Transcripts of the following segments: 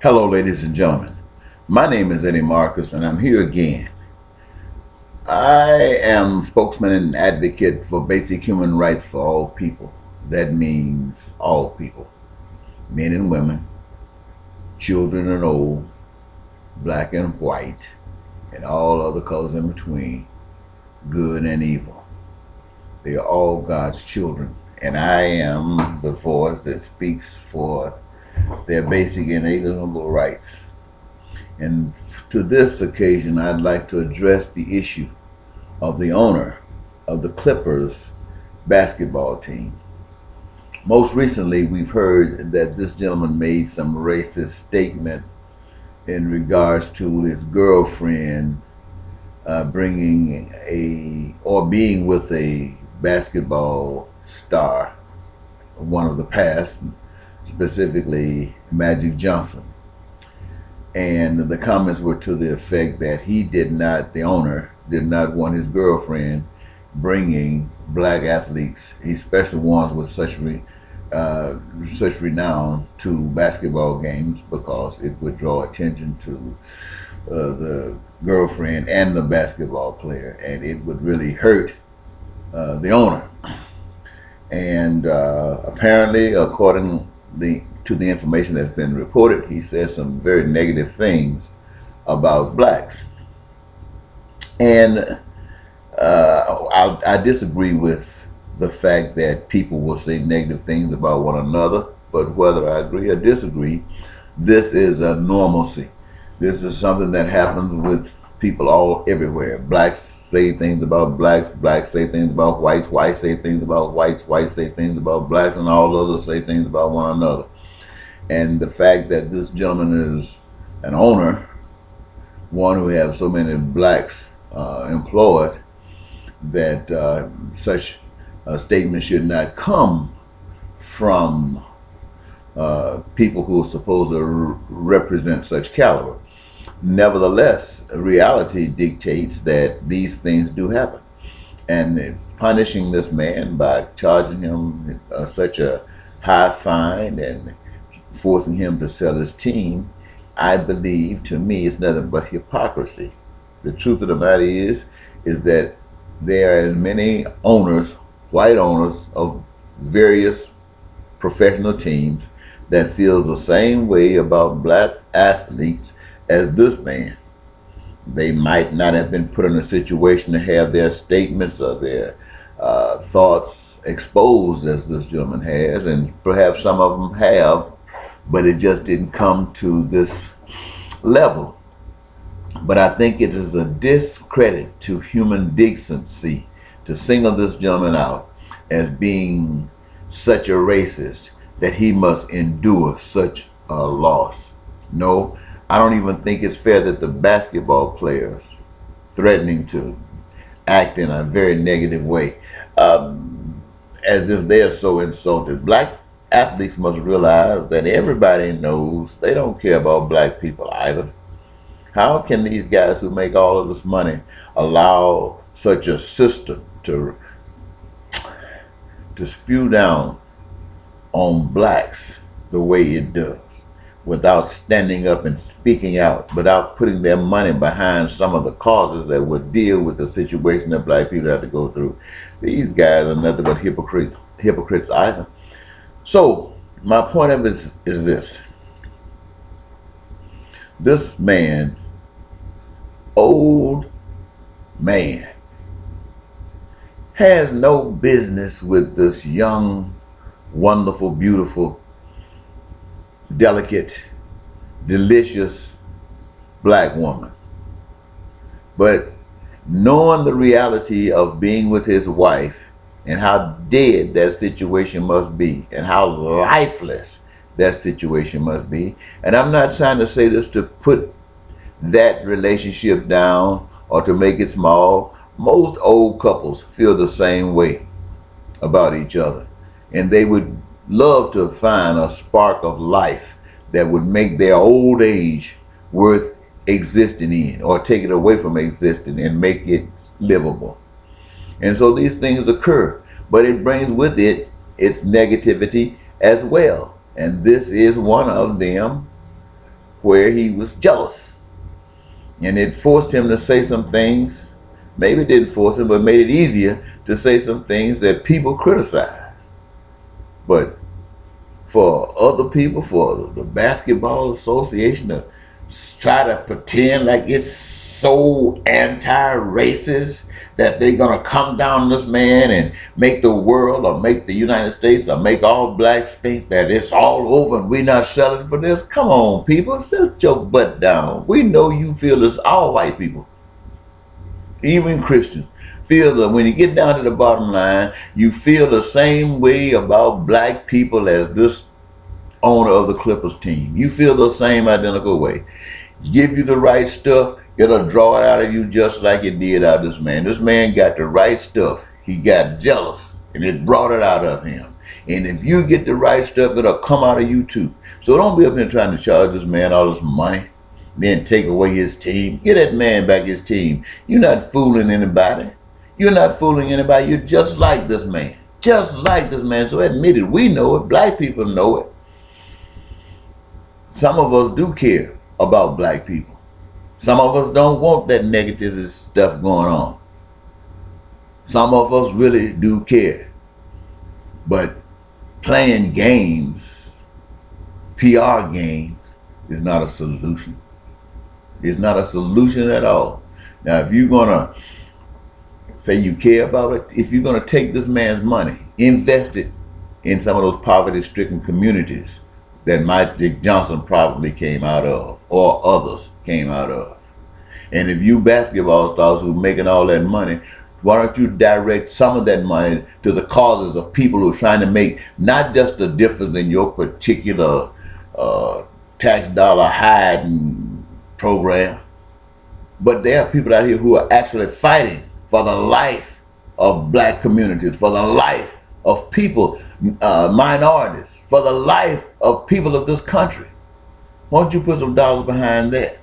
Hello, ladies and gentlemen. My name is Eddie Marcus, and I'm here again. I am spokesman and advocate for basic human rights for all people. That means all people, men and women, children and old, black and white, and all other colors in between, good and evil. They are all God's children, and I am the voice that speaks for their basic inalienable rights. And to this occasion, I'd like to address the issue of the owner of the Clippers basketball team. Most recently, we've heard that this gentleman made some racist statement in regards to his girlfriend bringing or being with a basketball star, one of the past, specifically Magic Johnson. And the comments were to the effect that the owner did not want his girlfriend bringing black athletes, especially ones with such renown, to basketball games because it would draw attention to the girlfriend and the basketball player, and it would really hurt the owner. And apparently, according to the information that's been reported, he says some very negative things about blacks. And I disagree with the fact that people will say negative things about one another, but whether I agree or disagree, this is a normalcy. This is something that happens with people all everywhere. Blacks say things about blacks, blacks say things about whites, whites say things about whites, whites say things about blacks, and all others say things about one another. And the fact that this gentleman is an owner, one who has so many blacks employed, that such statements should not come from people who are supposed to represent such caliber. Nevertheless, reality dictates that these things do happen. And punishing this man by charging him such a high fine and forcing him to sell his team, I believe, to me, is nothing but hypocrisy. The truth of the matter is that there are many owners, white owners of various professional teams, that feel the same way about black athletes as this man. They might not have been put in a situation to have their statements or their thoughts exposed as this gentleman has, and perhaps some of them have, but it just didn't come to this level. But I think it is a discredit to human decency to single this gentleman out as being such a racist that he must endure such a loss. No, I don't even think it's fair that the basketball players threatening to act in a very negative way, as if they're so insulted. Black athletes must realize that everybody knows they don't care about black people either. How can these guys who make all of this money allow such a system to spew down on blacks the way it does, without standing up and speaking out, without putting their money behind some of the causes that would deal with the situation that black people have to go through? These guys are nothing but hypocrites either. So my point of it is this. This man, old man, has no business with this young, wonderful, beautiful, delicate, delicious black woman. But knowing the reality of being with his wife and how dead that situation must be and how lifeless that situation must be, and I'm not trying to say this to put that relationship down or to make it small. Most old couples feel the same way about each other, and they would love to find a spark of life that would make their old age worth existing in, or take it away from existing and make it livable. And so these things occur, but it brings with it its negativity as well. And this is one of them where he was jealous. And it forced him to say some things. Maybe it didn't force him, but made it easier to say some things that people criticize. But for other people, for the Basketball Association to try to pretend like it's so anti-racist that they're going to come down on this man and make the world or make the United States or make all blacks think that it's all over and we're not selling for this. Come on, people, sit your butt down. We know you feel this, all white people, even Christians, feel that when you get down to the bottom line, you feel the same way about black people as this owner of the Clippers team. You feel the same identical way. Give you the right stuff, it'll draw it out of you just like it did out of this man. This man got the right stuff. He got jealous, and it brought it out of him. And if you get the right stuff, it'll come out of you too. So don't be up here trying to charge this man all this money, then take away his team. Get that man back his team. You're not fooling anybody. You're not fooling anybody. You're just like this man. Just like this man. So admit it. We know it. Black people know it. Some of us do care about black people. Some of us don't want that negative stuff going on. Some of us really do care. But playing games, PR games, is not a solution. It's not a solution at all. Now, if you're going to say you care about it, if you're going to take this man's money, invest it in some of those poverty-stricken communities that Mike Johnson probably came out of, or others came out of. And if you basketball stars who are making all that money, why don't you direct some of that money to the causes of people who are trying to make not just the difference in your particular tax dollar hiding program, but there are people out here who are actually fighting for the life of black communities, for the life of people, minorities, for the life of people of this country. Why don't you put some dollars behind that?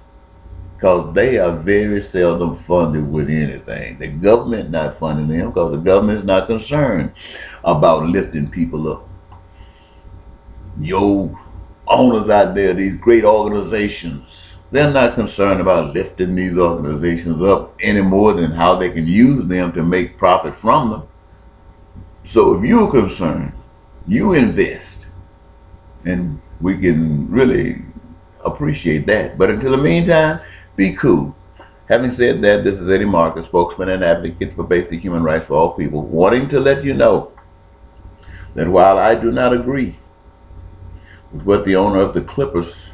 Because they are very seldom funded with anything. The government not funding them because the government is not concerned about lifting people up. Your owners out there, these great organizations, they're not concerned about lifting these organizations up any more than how they can use them to make profit from them. So if you're concerned, you invest, and we can really appreciate that. But until the meantime, be cool. Having said that, this is Eddie Marcus, spokesman and advocate for basic human rights for all people, wanting to let you know that while I do not agree with what the owner of the Clippers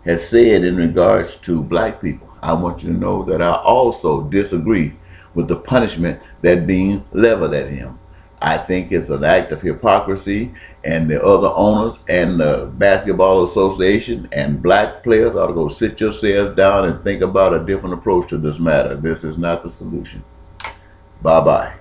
has said in regards to black people, I want you to know that I also disagree with the punishment that being leveled at him. I think it's an act of hypocrisy, and the other owners and the Basketball Association and black players ought to go sit yourselves down and think about a different approach to this matter. This is not the solution. Bye-bye.